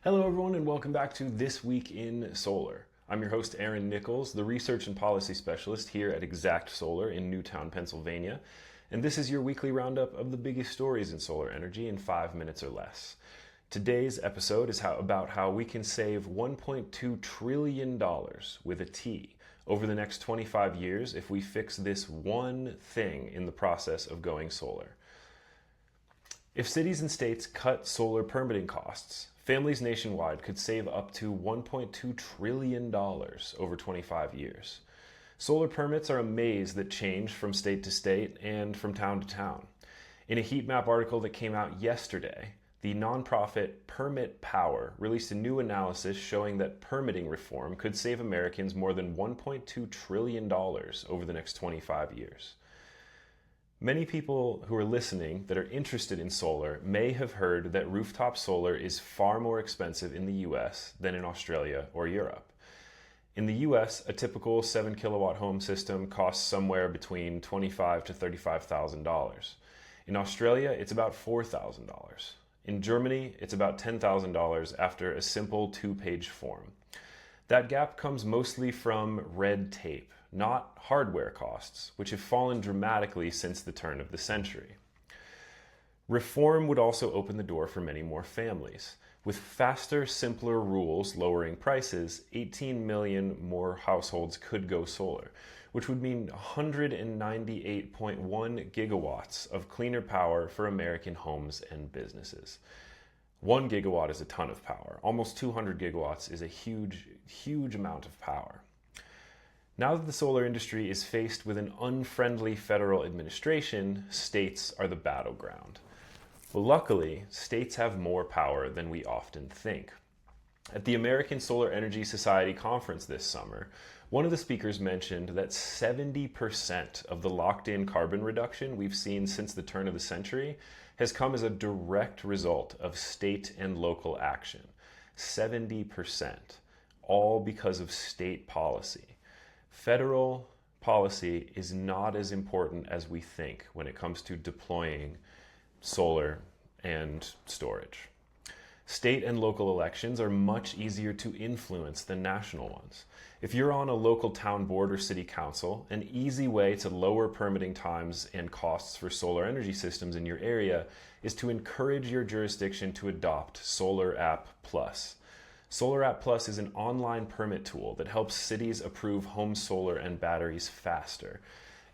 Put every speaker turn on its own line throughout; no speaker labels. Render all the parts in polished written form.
Hello, everyone, and welcome back to This Week in Solar. I'm your host, Aaron Nichols, the Research and Policy Specialist here at Exact Solar in Newtown, Pennsylvania, and this is your weekly roundup of the biggest stories in solar energy in 5 minutes or less. Today's episode is about how we can save $1.2 trillion with a T over the next 25 years if we fix this one thing in the process of going solar. If cities and states cut solar permitting costs, families nationwide could save up to $1.2 trillion over 25 years. Solar permits are a maze that change from state to state and from town to town. In a heat map article that came out yesterday, the nonprofit Permit Power released a new analysis showing that permitting reform could save Americans more than $1.2 trillion over the next 25 years. Many people who are listening that are interested in solar may have heard that rooftop solar is far more expensive in the US than in Australia or Europe. In the US, a typical 7 kilowatt home system costs somewhere between $25,000 to $35,000. In Australia, it's about $4,000. In Germany, it's about $10,000 after a simple 2-page form. That gap comes mostly from red tape, not hardware costs, which have fallen dramatically since the turn of the century. Reform would also open the door for many more families. With faster, simpler rules lowering prices, 18 million more households could go solar, which would mean 198.1 gigawatts of cleaner power for American homes and businesses. 1 gigawatt is a ton of power. Almost 200 gigawatts is a huge, huge amount of power. Now that the solar industry is faced with an unfriendly federal administration, states are the battleground. Well, luckily, states have more power than we often think. At the American Solar Energy Society conference this summer, one of the speakers mentioned that 70% of the locked-in carbon reduction we've seen since the turn of the century has come as a direct result of state and local action. 70%, all because of state policy. Federal policy is not as important as we think when it comes to deploying solar and storage. State and local elections are much easier to influence than national ones. If you're on a local town board or city council, an easy way to lower permitting times and costs for solar energy systems in your area is to encourage your jurisdiction to adopt Solar App Plus. Solar App Plus is an online permit tool that helps cities approve home solar and batteries faster.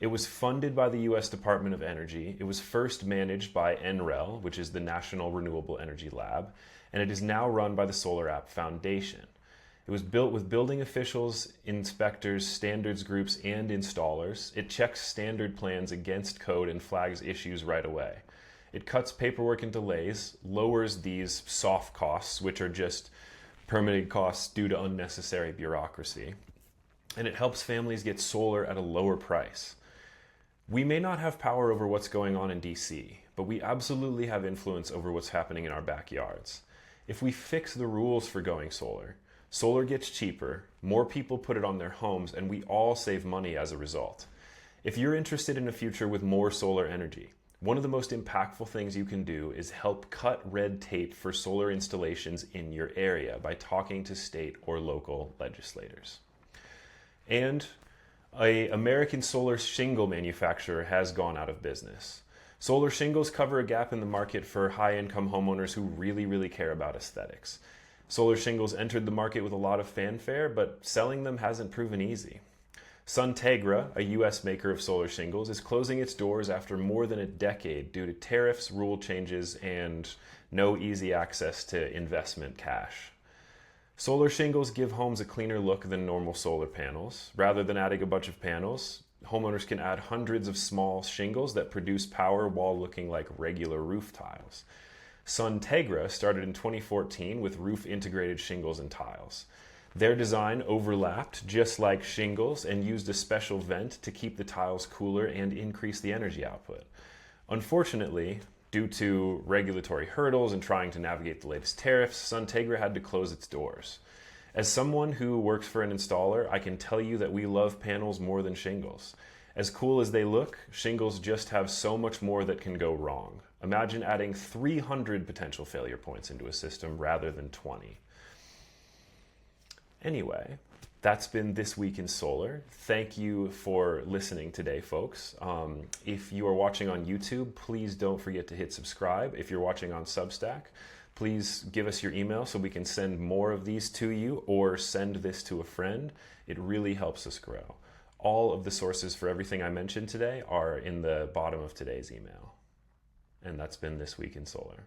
It was funded by the U.S. Department of Energy. It was first managed by NREL, which is the National Renewable Energy Lab, and it is now run by the Solar App Foundation. It was built with building officials, inspectors, standards groups, and installers. It checks standard plans against code and flags issues right away. It cuts paperwork and delays, lowers these soft costs, which are just permitting costs due to unnecessary bureaucracy, and it helps families get solar at a lower price. We may not have power over what's going on in DC, but we absolutely have influence over what's happening in our backyards. If we fix the rules for going solar, solar gets cheaper, more people put it on their homes, and we all save money as a result. If you're interested in a future with more solar energy, one of the most impactful things you can do is help cut red tape for solar installations in your area by talking to state or local legislators. And an American solar shingle manufacturer has gone out of business. Solar shingles cover a gap in the market for high-income homeowners who really care about aesthetics. Solar shingles entered the market with a lot of fanfare, but selling them hasn't proven easy. Suntegra, a U.S. maker of solar shingles, is closing its doors after more than a decade due to tariffs, rule changes, and no easy access to investment cash. Solar shingles give homes a cleaner look than normal solar panels. Rather than adding a bunch of panels, homeowners can add hundreds of small shingles that produce power while looking like regular roof tiles. Suntegra started in 2014 with roof-integrated shingles and tiles. Their design overlapped just like shingles and used a special vent to keep the tiles cooler and increase the energy output. Unfortunately, due to regulatory hurdles and trying to navigate the latest tariffs, Suntegra had to close its doors. As someone who works for an installer, I can tell you that we love panels more than shingles. As cool as they look, shingles just have so much more that can go wrong. Imagine adding 300 potential failure points into a system rather than 20. Anyway, that's been This Week in Solar. Thank you for listening today, folks. If you are watching on YouTube, please don't forget to hit subscribe. If you're watching on Substack, please give us your email so we can send more of these to you, or send this to a friend. It really helps us grow. All of the sources for everything I mentioned today are in the bottom of today's email. And that's been This Week in Solar.